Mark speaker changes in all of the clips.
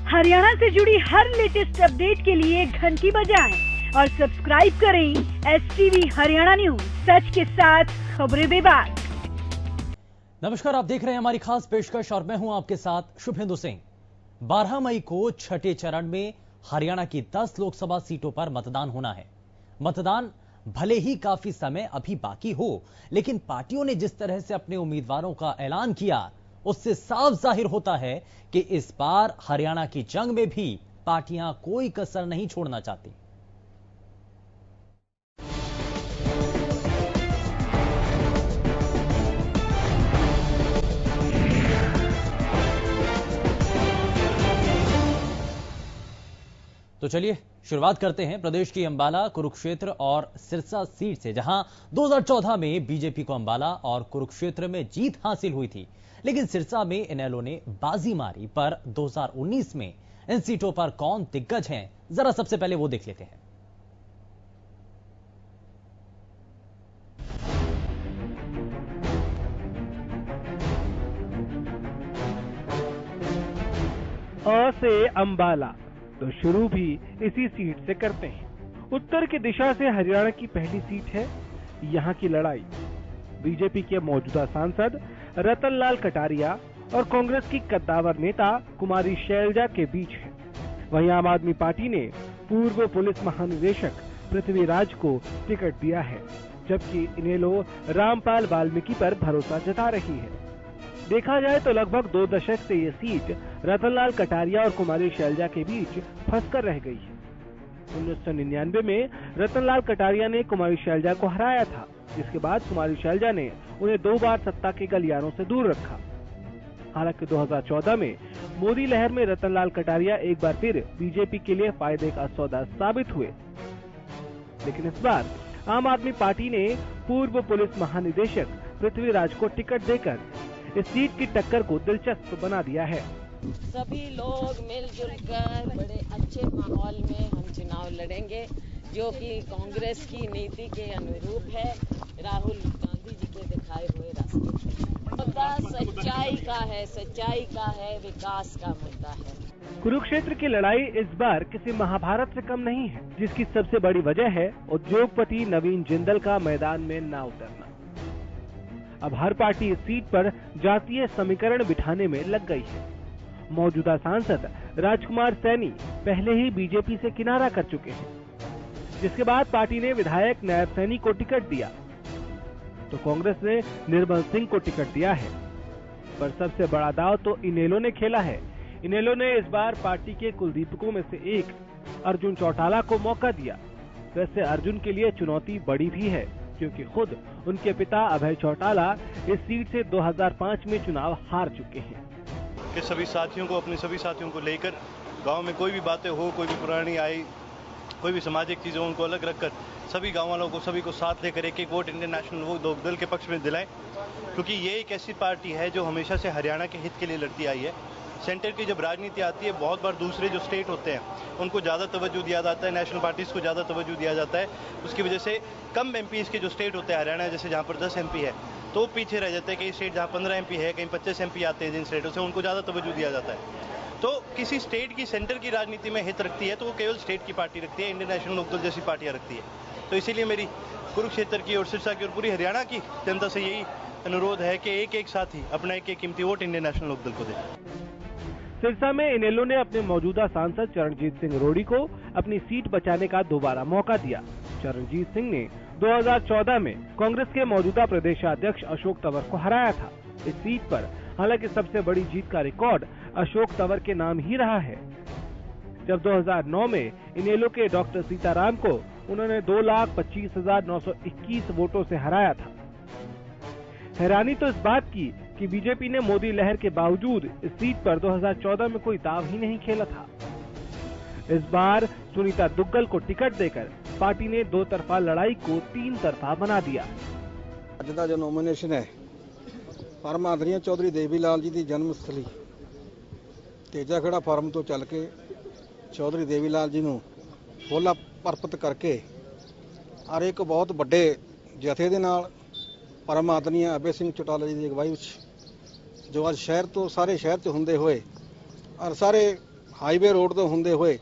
Speaker 1: हरियाणा से जुड़ी हर latest update के लिए घंटी बजाएं और सब्सक्राइब करें STV हरियाणा न्यूज, सच के साथ खबरें बेबाक।
Speaker 2: नमस्कार, आप देख रहे हैं हमारी खास पेशकश और मैं हूं आपके साथ शुभेंदु सिंह। 12 मई को छठे चरण में हरियाणा की 10 लोकसभा सीटों पर मतदान होना है। मतदान भले ही काफी समय अभी बाकी हो, लेकिन पार्टियों ने जिस तरह से अपने उम्मीदवारों का ऐलान किया, उससे साफ जाहिर होता है कि इस बार हरियाणा की जंग में भी पार्टियां कोई कसर नहीं छोड़ना चाहती। तो चलिए शुरुआत करते हैं प्रदेश की अंबाला, कुरुक्षेत्र और सिरसा सीट से, जहां 2014 में बीजेपी को अंबाला और कुरुक्षेत्र में जीत हासिल हुई थी, लेकिन सिरसा में इनेलो ने बाजी मारी। पर 2019 में इन सीटों पर कौन दिग्गज हैं, जरा सबसे पहले वो देख लेते हैं।
Speaker 3: अ से अंबाला, तो शुरू भी इसी सीट से करते हैं। उत्तर की दिशा से हरियाणा की पहली सीट है। यहाँ की लड़ाई बीजेपी के मौजूदा सांसद रतनलाल कटारिया और कांग्रेस की कद्दावर नेता कुमारी शैलजा के बीच है। वहीं आम आदमी पार्टी ने पूर्व पुलिस महानिदेशक पृथ्वीराज को टिकट दिया है, जबकि इनेलो रामपाल वाल्मीकि पर भरोसा जता रही है। देखा जाए तो लगभग 2 दशक से ये सीट रतनलाल कटारिया और कुमारी शैलजा के बीच फंसकर रह गई है। 1999 में रतनलाल कटारिया ने कुमारी शैलजा को हराया था, जिसके बाद कुमारी शैलजा ने उन्हें 2 बार सत्ता के गलियारों से दूर रखा। हालांकि 2014 में मोदी लहर में रतनलाल कटारिया एक बार फिर बीजेपी के लिए फायदे का सौदा साबित हुए, लेकिन इस बार आम आदमी पार्टी ने पूर्व पुलिस महानिदेशक पृथ्वीराज को टिकट देकर इस सीट की टक्कर को दिलचस्प बना दिया है।
Speaker 4: सभी लोग मिलजुल कर बड़े अच्छे माहौल में हम चुनाव लड़ेंगे, जो कि कांग्रेस की नीति के अनुरूप है, राहुल गांधी जी के दिखाए हुए रास्ते। मुद्दा सच्चाई का है, विकास का मुद्दा है।
Speaker 3: कुरुक्षेत्र की लड़ाई इस बार किसी महाभारत से कम नहीं है, जिसकी सबसे बड़ी वजह है उद्योगपति नवीन जिंदल का मैदान में ना उतरना। अब हर पार्टी इस सीट पर जातीय समीकरण बिठाने में लग गई है। मौजूदा सांसद राजकुमार सैनी पहले ही बीजेपी से किनारा कर चुके हैं, जिसके बाद पार्टी ने विधायक नायब सैनी को टिकट दिया, तो कांग्रेस ने निर्मल सिंह को टिकट दिया है। पर सबसे बड़ा दांव तो इनेलो ने खेला है। इनेलो ने इस बार पार्टी के कुलदीपकों में से एक अर्जुन चौटाला को मौका दिया। वैसे अर्जुन के लिए चुनौती बड़ी भी है, क्योंकि खुद उनके पिता अभय चौटाला इस सीट से 2005 में चुनाव हार चुके हैं।
Speaker 5: कि अपने सभी साथियों को लेकर गांव में कोई भी बातें हो, कोई भी पुरानी आई, कोई भी सामाजिक चीज़ें उनको अलग रखकर सभी गाँव वालों को, सभी को साथ लेकर एक वोट इंडियन नेशनल लोक दल के पक्ष में दिलाएं, क्योंकि ये एक ऐसी पार्टी है जो हमेशा से हरियाणा के हित के लिए लड़ती आई है। सेंटर की जब राजनीति आती है, बहुत बार दूसरे जो स्टेट होते हैं उनको ज़्यादा तवज्जो दिया जाता है, नेशनल पार्टीज़ को ज़्यादा तवज्जो दिया जाता है। उसकी वजह से कम MPs के जो स्टेट होते हैं, हरियाणा जैसे जहाँ पर 10 MP है, तो पीछे रह जाते हैं। कई स्टेट जहाँ 15 MP है, कहीं 25 MP आते हैं, जिन स्टेटों से उनको ज़्यादा तवज्जो दिया जाता है। तो किसी स्टेट की सेंटर की राजनीति में हित रखती है तो वो केवल स्टेट की पार्टी रखती है, इंडियन नेशनल लोक दल जैसी पार्टियाँ रखती है। तो इसीलिए मेरी कुरुक्षेत्र की और सिरसा की और पूरी हरियाणा की जनता से यही अनुरोध है कि एक साथी अपना एक कीमती वोट इंडियन नेशनल लोक दल को दे।
Speaker 3: सिरसा में इनेलो ने अपने मौजूदा सांसद चरणजीत सिंह रोड़ी को अपनी सीट बचाने का दोबारा मौका दिया। चरणजीत सिंह ने 2014 में कांग्रेस के मौजूदा प्रदेशाध्यक्ष अशोक तंवर को हराया था। इस सीट पर हालांकि सबसे बड़ी जीत का रिकॉर्ड अशोक तंवर के नाम ही रहा है। जब 2009 में इनेलो के डॉक्टर सीताराम को उन्होंने 2,25,921 वोटों से हराया था। हैरानी तो इस बात की कि बीजेपी ने मोदी लहर के बावजूद इस सीट पर 2014 में कोई दांव ही नहीं खेला था। इस बार सुनीता दुग्गल को टिकट देकर पार्टी ने 2 तरफा लड़ाई को 3 तरफा बना दिया।
Speaker 6: ਅੱਜ ਦਾ जो नॉमिनेशन है परम आदरणीय चौधरी देवीलाल जी की जन्म स्थली तेजा खड़ा फार्म तो चल के चौधरी देवीलाल जी ਨੂੰ ਹੋਲਾ अर्पित करके और एक बहुत ਵੱਡੇ ਜਥੇ ਦੇ ਨਾਲ परम आदरणीय अभय सिंह चौटाला जी की अगवाई जो आज शहर तो सारे शहर च होंदे हुए और सारे ਹਾਈਵੇ ਰੋਡ ਤੋਂ ਹੁੰਦੇ ਹੋਏ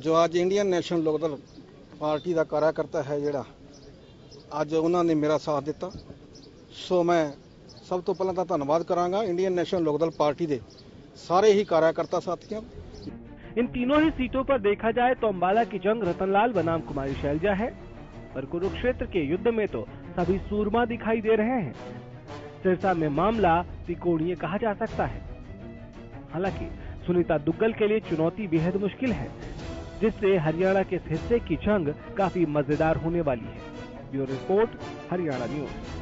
Speaker 6: ਜੋ ਅੱਜ ਇੰਡੀਅਨ ਨੈਸ਼ਨਲ ਲੋਕਦਲ ਪਾਰਟੀ ਦਾ ਕਾਰਿਆਕਰਤਾ ਹੈ ਜਿਹੜਾ ਅੱਜ ਉਹਨਾਂ ਨੇ ਮੇਰਾ ਸਾਥ ਦਿੱਤਾ। ਸੋ ਮੈਂ ਸਭ ਤੋਂ ਪਹਿਲਾਂ ਤਾਂ ਧੰਨਵਾਦ ਕਰਾਂਗਾ ਇੰਡੀਅਨ ਨੈਸ਼नल लोकदल पार्टी ਦੇ ਸਾਰੇ ही कार्यकर्ता साथियों।
Speaker 3: इन तीनों ही सीटों पर देखा जाए तो अम्बाला की जंग रतनलाल बनाम कुमारी शैलजा है, पर कुरुक्षेत्र के युद्ध में तो सभी सूरमा दिखाई दे रहे हैं। सिरसा में मामला त्रिकोणीय कहा जा सकता है। हालांकि सुनीता दुग्गल के लिए चुनौती बेहद मुश्किल है, जिससे हरियाणा के इस हिस्से की जंग काफी मजेदार होने वाली है। Bureau report, Haryana news.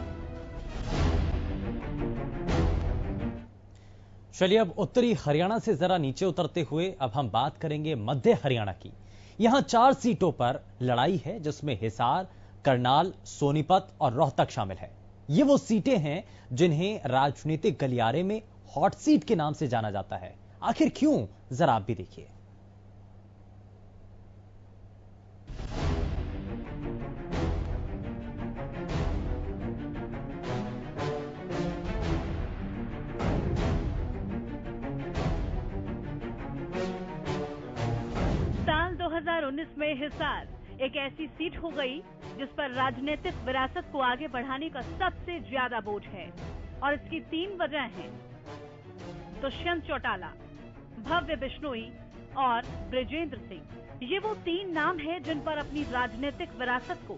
Speaker 2: चलिए अब उत्तरी हरियाणा से जरा नीचे उतरते हुए अब हम बात करेंगे मध्य हरियाणा की। यहां 4 सीटों पर लड़ाई है, जिसमें हिसार, करनाल, सोनीपत और रोहतक शामिल है। ये वो सीटें हैं जिन्हें राजनीतिक गलियारे में हॉट सीट के नाम से जाना जाता है। आखिर क्यों, जरा आप भी देखिए।
Speaker 1: साल 2019 में हिसार एक ऐसी सीट हो गई जिस पर राजनीतिक विरासत को आगे बढ़ाने का सबसे ज्यादा बोझ है, और इसकी 3 वजह हैं। दुष्यंत चौटाला, भव्य बिश्नोई और बृजेंद्र सिंह। ये वो 3 नाम हैं जिन पर अपनी राजनीतिक विरासत को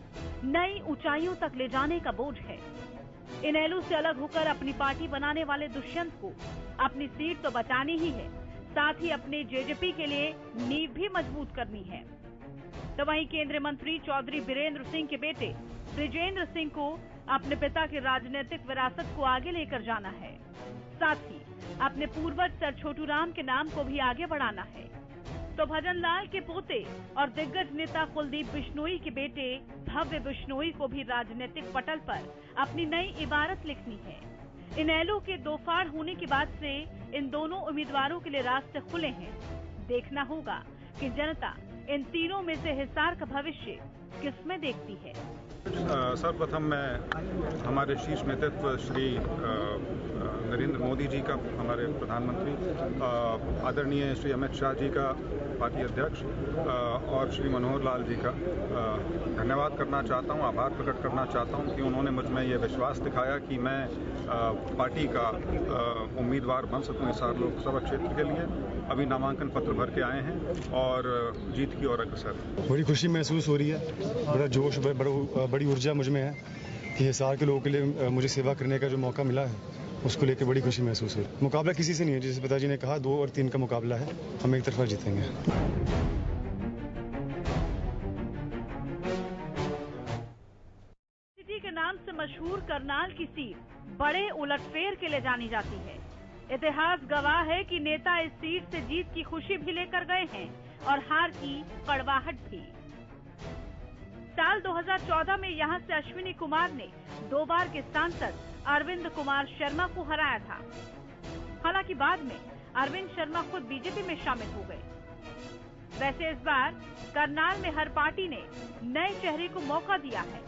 Speaker 1: नई ऊंचाइयों तक ले जाने का बोझ है। इनेलो से अलग होकर अपनी पार्टी बनाने वाले दुष्यंत को अपनी सीट तो बचानी ही है, साथ ही अपने जेजेपी के लिए नींव भी मजबूत करनी है। तो वहीं केंद्रीय मंत्री चौधरी बीरेंद्र सिंह के बेटे बृजेंद्र सिंह को अपने पिता की राजनीतिक विरासत को आगे लेकर जाना है, साथ ही अपने पूर्वज सर छोटू राम के नाम को भी आगे बढ़ाना है। तो भजन लाल के पोते और दिग्गज नेता कुलदीप बिश्नोई के बेटे भव्य बिश्नोई को भी राजनीतिक पटल पर अपनी नई इबारत लिखनी है। इनेलो के 2 फाड़ होने के बाद से इन दोनों उम्मीदवारों के लिए रास्ते खुले हैं। देखना होगा कि जनता इन तीनों में से हिसार का भविष्य किसमें देखती है।
Speaker 7: सर्वप्रथम मैं हमारे शीर्ष नेतृत्व श्री नरेंद्र मोदी जी का, हमारे प्रधानमंत्री आदरणीय श्री अमित शाह जी का, पार्टी अध्यक्ष और श्री मनोहर लाल जी का धन्यवाद करना चाहता हूं, आभार प्रकट करना चाहता हूं कि उन्होंने मुझ में ये विश्वास दिखाया कि मैं पार्टी का उम्मीदवार बन सकूं हिसार लोकसभा क्षेत्र के लिए। अभी नामांकन पत्र भर के आए हैं और जीत की ओर अग्रसर।
Speaker 8: बड़ी खुशी महसूस हो रही है, बड़ा जोश, बड़ी ऊर्जा मुझ में है कि हिसार के लोगों के लिए मुझे सेवा करने का जो मौका मिला है उसको लेकर बड़ी खुशी महसूस हो रही है। मुकाबला किसी से नहीं है, जैसे पिताजी ने कहा 2 और 3 का मुकाबला है, हम एक तरफा जीतेंगे।
Speaker 1: सिटी के नाम से मशहूर करनाल की सीट बड़े उलटफेर के लिए जानी जाती है। इतिहास गवाह है कि नेता इस सीट से जीत की खुशी भी लेकर गए हैं और हार की कड़वाहट भी। साल 2014 में यहां से अश्विनी कुमार ने 2 बार के सांसद अरविंद कुमार शर्मा को हराया था। हालांकि बाद में अरविंद शर्मा खुद बीजेपी में शामिल हो गए। वैसे इस बार करनाल में हर पार्टी ने नए चेहरे को मौका दिया है।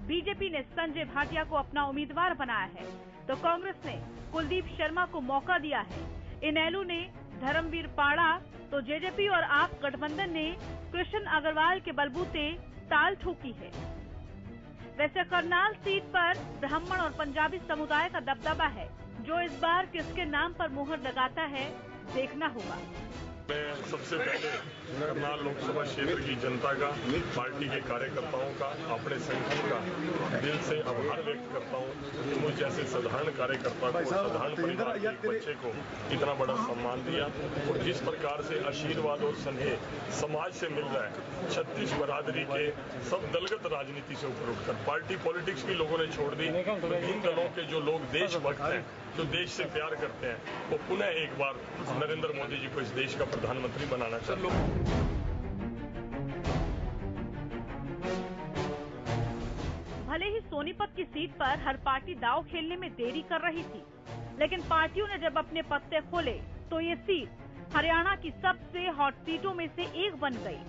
Speaker 1: बीजेपी ने संजय भाटिया को अपना उम्मीदवार बनाया है, तो कांग्रेस ने कुलदीप शर्मा को मौका दिया है। इनेलो ने धर्मवीर पाड़ा, तो जेजेपी और आप गठबंधन ने कृष्ण अग्रवाल के बलबूते ताल ठोकी है। वैसे करनाल सीट पर ब्राह्मण और पंजाबी समुदाय का दबदबा है, जो इस बार किसके नाम पर मुहर लगाता है, देखना होगा।
Speaker 9: मैं सबसे पहले करनाल लोकसभा क्षेत्र की जनता का, पार्टी के कार्यकर्ताओं का, अपने संगठन का दिल से आभार व्यक्त करता हूं कि मुझ जैसे साधारण कार्यकर्ता को, साधारण परिवार के बच्चे को इतना बड़ा सम्मान दिया और जिस प्रकार से आशीर्वाद और स्नेह समाज से मिल रहा है। 36 बरादरी के सब दलगत राजनीति से ऊपर उठकर पार्टी पॉलिटिक्स भी लोगों ने छोड़ दी। तो इन दलों के जो लोग देशभक्त हैं, जो देश से प्यार करते हैं, वो पुनः एक बार नरेंद्र मोदी जी को इस देश का प्रधानमंत्री बनाना चाहते हैं।
Speaker 1: भले ही सोनीपत की सीट पर हर पार्टी दांव खेलने में देरी कर रही थी, लेकिन पार्टियों ने जब अपने पत्ते खोले तो ये सीट हरियाणा की सबसे हॉट सीटों में से एक बन गई।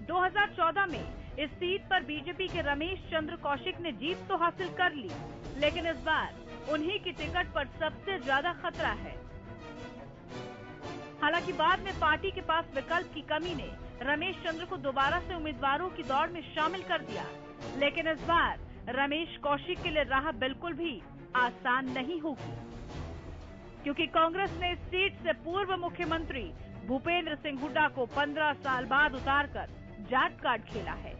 Speaker 1: 2014 में इस सीट पर बीजेपी के रमेश चंद्र कौशिक ने जीत तो हासिल कर ली, लेकिन इस बार उन्हीं की टिकट पर सबसे ज्यादा खतरा है। हालांकि बाद में पार्टी के पास विकल्प की कमी ने रमेश चंद्र को दोबारा से उम्मीदवारों की दौड़ में शामिल कर दिया। लेकिन इस बार रमेश कौशिक के लिए राह बिल्कुल भी आसान नहीं होगी, क्योंकि कांग्रेस ने इस सीट से पूर्व मुख्यमंत्री भूपेंद्र सिंह हुड्डा को 15 साल बाद उतारकर जाट कार्ड खेला है।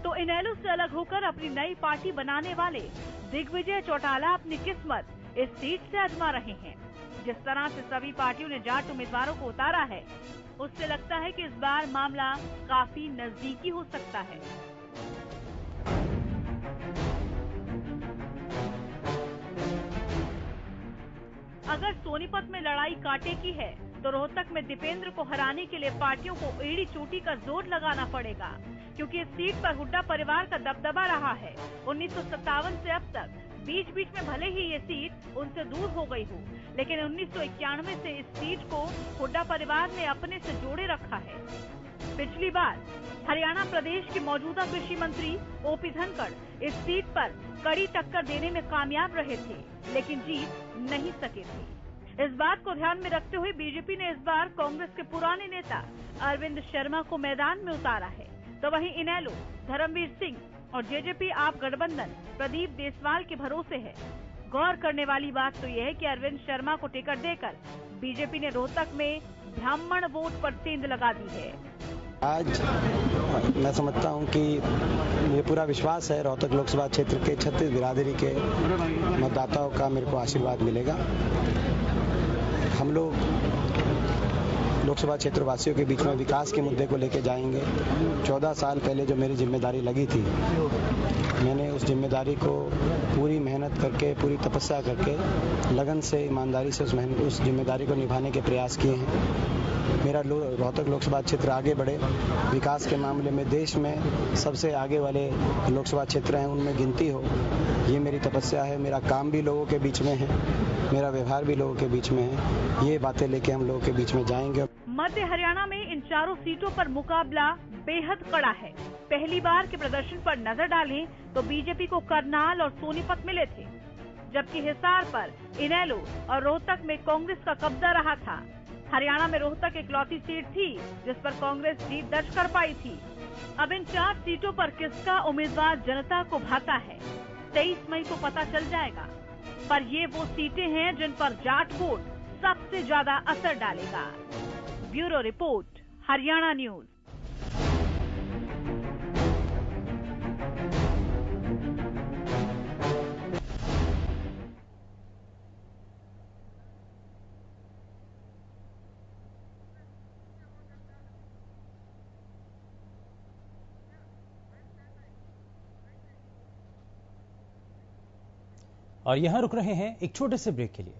Speaker 1: तो इनेलो से अलग होकर अपनी नई पार्टी बनाने वाले दिग्विजय चौटाला अपनी किस्मत इस सीट से आजमा रहे हैं। जिस तरह से सभी पार्टियों ने जाट उम्मीदवारों को उतारा है, उससे लगता है कि इस बार मामला काफी नजदीकी हो सकता है। अगर सोनीपत में लड़ाई कांटे की है, तो रोहतक में दीपेंद्र को हराने के लिए पार्टियों को एड़ी चोटी का जोर लगाना पड़ेगा, क्योंकि इस सीट पर हुड्डा परिवार का दबदबा रहा है। 1957 से अब तक बीच बीच में भले ही ये सीट उनसे दूर हो गई हो, लेकिन 1991 से इस सीट को हुड्डा परिवार ने अपने से जोड़े रखा है। पिछली बार हरियाणा प्रदेश के मौजूदा कृषि मंत्री ओपी धनखड़ इस सीट पर कड़ी टक्कर देने में कामयाब रहे थे, लेकिन जीत नहीं सके थे। इस बात को ध्यान में रखते हुए बीजेपी ने इस बार कांग्रेस के पुराने नेता अरविंद शर्मा को मैदान में उतारा है। तो वहीं इनेलो धर्मवीर सिंह और जेजेपी आप गठबंधन प्रदीप देसवाल के भरोसे है। गौर करने वाली बात तो यह है कि अरविंद शर्मा को टिकट देकर बीजेपी ने रोहतक में ब्राह्मण वोट पर सेंध लगा दी है।
Speaker 10: आज मैं समझता हूं कि मुझे पूरा विश्वास है रोहतक लोकसभा क्षेत्र के 36 बिरादरी के मतदाताओं का मेरे को आशीर्वाद मिलेगा। हम लोग लोकसभा क्षेत्र वासियों के बीच में विकास के मुद्दे को लेकर जाएंगे। 14 साल पहले जो मेरी जिम्मेदारी लगी थी, मैंने उस जिम्मेदारी को पूरी मेहनत करके, पूरी तपस्या करके, लगन से, ईमानदारी से उस जिम्मेदारी को निभाने के प्रयास किए हैं। मेरा रोहतक लोकसभा क्षेत्र आगे बढ़े, विकास के मामले में देश में सबसे आगे वाले लोकसभा क्षेत्र हैं उनमें गिनती हो, ये मेरी तपस्या है। मेरा काम भी लोगों के बीच में है, मेरा व्यवहार भी लोगों के बीच में है। ये बातें लेके हम लोगों के बीच में जाएंगे।
Speaker 1: मध्य हरियाणा में इन चारों सीटों पर मुकाबला बेहद कड़ा है। पहली बार के प्रदर्शन पर नजर डालें तो बीजेपी को करनाल और सोनीपत मिले थे, जबकि हिसार पर इनेलो और रोहतक में कांग्रेस का कब्जा रहा था। हरियाणा में रोहतक इकलौती सीट थी जिस पर कांग्रेस जीत दर्ज कर पाई थी। अब इन 4 सीटों पर किसका उम्मीदवार जनता को भाता है, 23 मई को पता चल जाएगा। पर ये वो सीटें हैं जिन पर जाट वोट सबसे ज्यादा असर डालेगा। Bureau report, Haryana news.
Speaker 2: और यहां रुक रहे हैं एक छोटे से ब्रेक के लिए।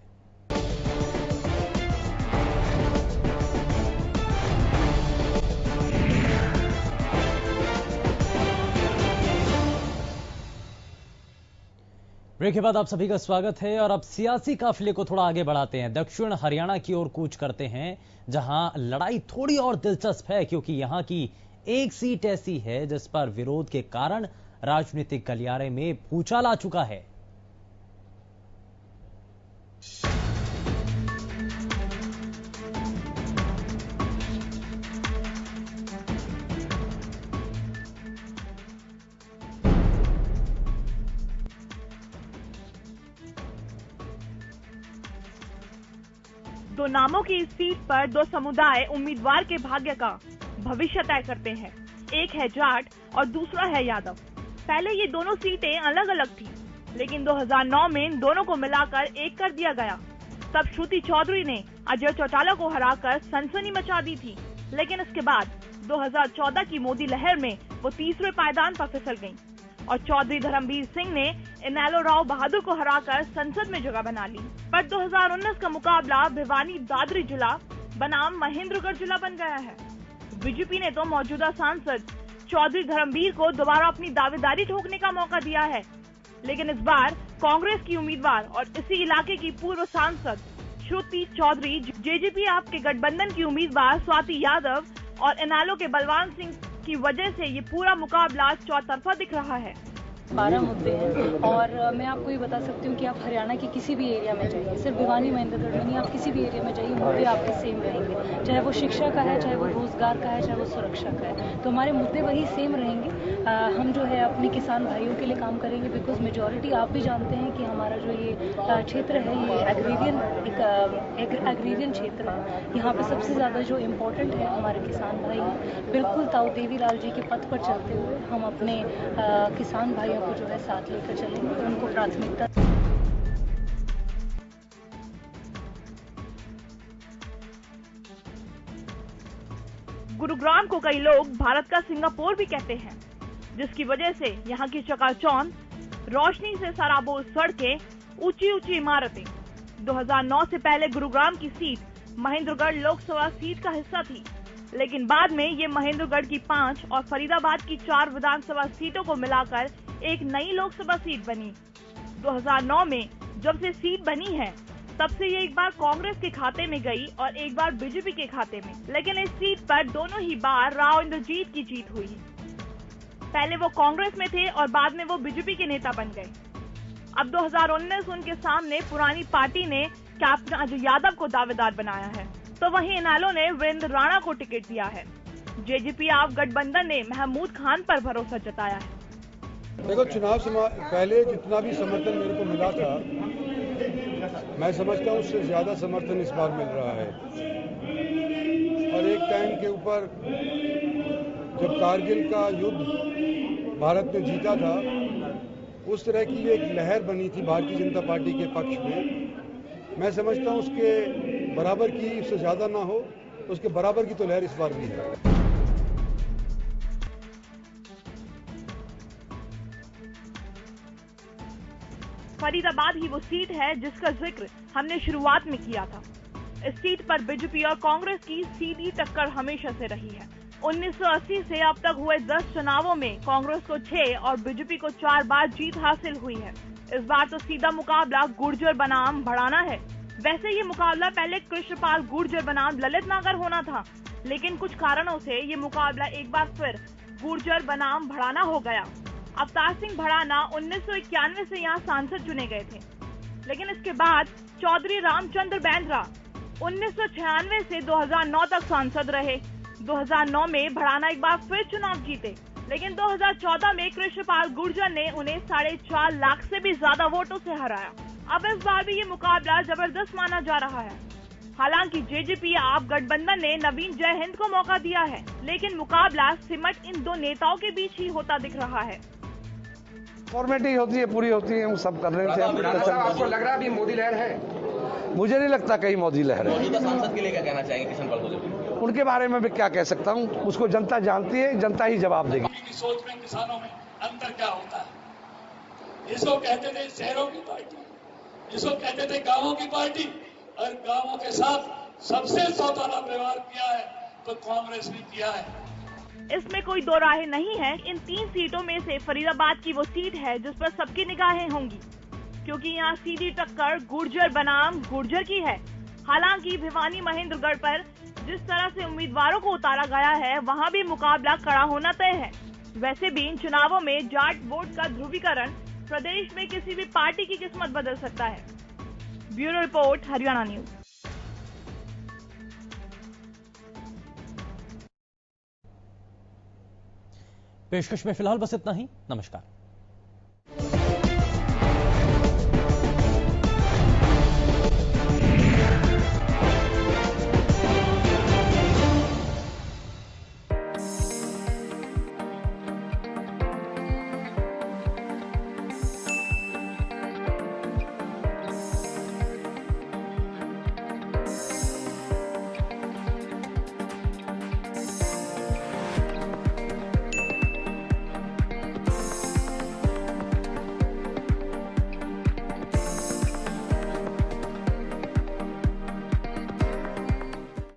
Speaker 2: ब्रेक के बाद आप सभी का स्वागत है और अब सियासी काफिले को थोड़ा आगे बढ़ाते हैं। दक्षिण हरियाणा की ओर कूच करते हैं, जहां लड़ाई थोड़ी और दिलचस्प है, क्योंकि यहां की एक सीट ऐसी है जिस पर विरोध के कारण राजनीतिक गलियारे में भूचाल आ चुका है।
Speaker 11: दो नामों की इस सीट पर दो समुदाय उम्मीदवार के भाग्य का भविष्य तय करते हैं। एक है जाट और दूसरा है यादव। पहले ये दोनों सीटें अलग अलग थी, लेकिन 2009 में इन दोनों को मिलाकर एक कर दिया गया। तब श्रुति चौधरी ने अजय चौटाला को हराकर सनसनी मचा दी थी, लेकिन इसके बाद 2014 की मोदी लहर में वो तीसरे पायदान पर फिसल गयी और चौधरी धर्मवीर सिंह ने इनेलो राव बहादुर को हराकर संसद में जगह बना ली। पर 2019 का मुकाबला भिवानी दादरी जिला बनाम महेंद्रगढ़ जिला बन गया है। बीजेपी ने तो मौजूदा सांसद चौधरी धर्मवीर को दोबारा अपनी दावेदारी ठोकने का मौका दिया है, लेकिन इस बार कांग्रेस की उम्मीदवार और इसी इलाके की पूर्व सांसद श्रुति चौधरी, जेजेपी आपके गठबंधन की उम्मीदवार स्वाति यादव और इनेलो के बलवान सिंह की वजह से ये पूरा मुकाबला चौतरफा दिख रहा है।
Speaker 12: 12 मुद्दे हैं और मैं आपको ये बता सकती हूँ कि आप हरियाणा के किसी भी एरिया में जाइए, सिर्फ भिवानी महेंद्रगढ़ में नहीं, आप किसी भी एरिया में जाइए, मुद्दे आपके सेम रहेंगे, चाहे वो शिक्षा का है, चाहे वो रोजगार का है, चाहे वो सुरक्षा का है, तो हमारे मुद्दे वही सेम रहेंगे। हम जो है अपने किसान भाइयों के लिए काम करेंगे, बिकॉज मेजॉरिटी आप भी जानते हैं कि हमारा जो ये क्षेत्र है ये एग्रीरियन क्षेत्र है। यहाँ पे सबसे ज़्यादा जो इम्पोर्टेंट है हमारे किसान भाई हैं। बिल्कुल ताऊ देवीलाल जी के पथ पर चलते हुए हम अपने किसान भाइयों को जो है साथ लेकर चलेंगे, उनको प्राथमिकता।
Speaker 11: गुरुग्राम को कई लोग भारत का सिंगापुर भी कहते हैं, जिसकी वजह से यहाँ की चकाचौंध, रोशनी से सराबोर सड़कें, ऊंची ऊंची इमारतें। 2009 से पहले गुरुग्राम की सीट महेंद्रगढ़ लोकसभा सीट का हिस्सा थी, लेकिन बाद में ये महेंद्रगढ़ की 5 और फरीदाबाद की 4 विधानसभा सीटों को मिलाकर एक नई लोकसभा सीट बनी। 2009 में जब से सीट बनी है तब से ये एक बार कांग्रेस के खाते में गई और एक बार बीजेपी के खाते में, लेकिन इस सीट पर दोनों ही बार राव इंद्रजीत की जीत हुई। पहले वो कांग्रेस में थे और बाद में वो बीजेपी के नेता बन गए। अब 2019 उनके सामने पुरानी पार्टी ने कैप्टन अजय यादव को दावेदार बनाया है, तो वहीं इनेलो ने वीरेंद्र राणा को टिकट दिया है। जेजेपी आप गठबंधन ने महमूद खान पर भरोसा जताया है।
Speaker 6: देखो, चुनाव से पहले जितना भी समर्थन मेरे को मिला था, मैं समझता हूँ उससे ज्यादा समर्थन इस बार मिल रहा है। और एक टाइम के ऊपर जब कारगिल का युद्ध भारत ने जीता था, उस तरह की एक लहर बनी थी भारतीय जनता पार्टी के पक्ष में। मैं समझता हूँ उसके बराबर की, उससे ज्यादा ना हो, उसके बराबर की तो लहर इस बार भी है।
Speaker 11: फरीदाबाद ही वो सीट है जिसका जिक्र हमने शुरुआत में किया था। इस सीट पर बीजेपी और कांग्रेस की सीधी टक्कर हमेशा से रही है। 1980 से अब तक हुए 10 चुनावों में कांग्रेस को 6 और बीजेपी को 4 बार जीत हासिल हुई है। इस बार तो सीधा मुकाबला गुर्जर बनाम भड़ाना है। वैसे ये मुकाबला पहले कृष्णपाल गुर्जर बनाम ललित नागर होना था, लेकिन कुछ कारणों से ये मुकाबला एक बार फिर गुर्जर बनाम भड़ाना हो गया। अवतार सिंह भड़ाना 1991 से यहाँ सांसद चुने गए थे, लेकिन इसके बाद चौधरी रामचंद्र बैंद्रा 1996 से 2009 तक सांसद रहे। 2009 में भड़ाना एक बार फिर चुनाव जीते, लेकिन 2014 में कृष्णपाल गुर्जर ने उन्हें 4.5 लाख से भी ज्यादा वोटों से हराया। अब इस बार भी ये मुकाबला जबरदस्त माना जा रहा है। हालांकि जेजेपी आप गठबंधन ने नवीन जयहिंद को मौका दिया है, लेकिन मुकाबला सिमट इन दो नेताओं के बीच ही होता दिख रहा है।
Speaker 13: फॉर्मेलिटी होती है, पूरी होती है, हम सब कर रहे थे। आपको लग रहा है अभी मोदी लहर है? मुझे नहीं लगता कहीं मोदी लहर है।
Speaker 14: मौजूदा सांसद के लिए क्या कहना चाहेंगे किशन पाल गुर्जर?
Speaker 13: उनके बारे में भी क्या कह सकता हूँ, उसको जनता जानती है, जनता ही जवाब देगी।
Speaker 15: सोच में किसानों में अंतर क्या होता है? जिसको कहते थे शहरों की पार्टी, जिसको कहते थे गांवों की पार्टी, और गांवों के साथ सबसे सौतेला व्यवहार किया है तो कांग्रेस ने किया है।
Speaker 11: इसमें कोई दो राहें नहीं है। इन 3 सीटों में से फरीदाबाद की वो सीट है जिस पर सबकी निगाहें होंगी, क्योंकि यहाँ सीधी टक्कर गुर्जर बनाम गुर्जर की है। हालांकि भिवानी महेंद्रगढ़ पर जिस तरह से उम्मीदवारों को उतारा गया है, वहाँ भी मुकाबला कड़ा होना तय है। वैसे भी इन चुनावों में जाट वोट का ध्रुवीकरण प्रदेश में किसी भी पार्टी की किस्मत बदल सकता है। Bureau report, Haryana news.
Speaker 2: पेशकश में फिलहाल बस इतना ही। नमस्कार।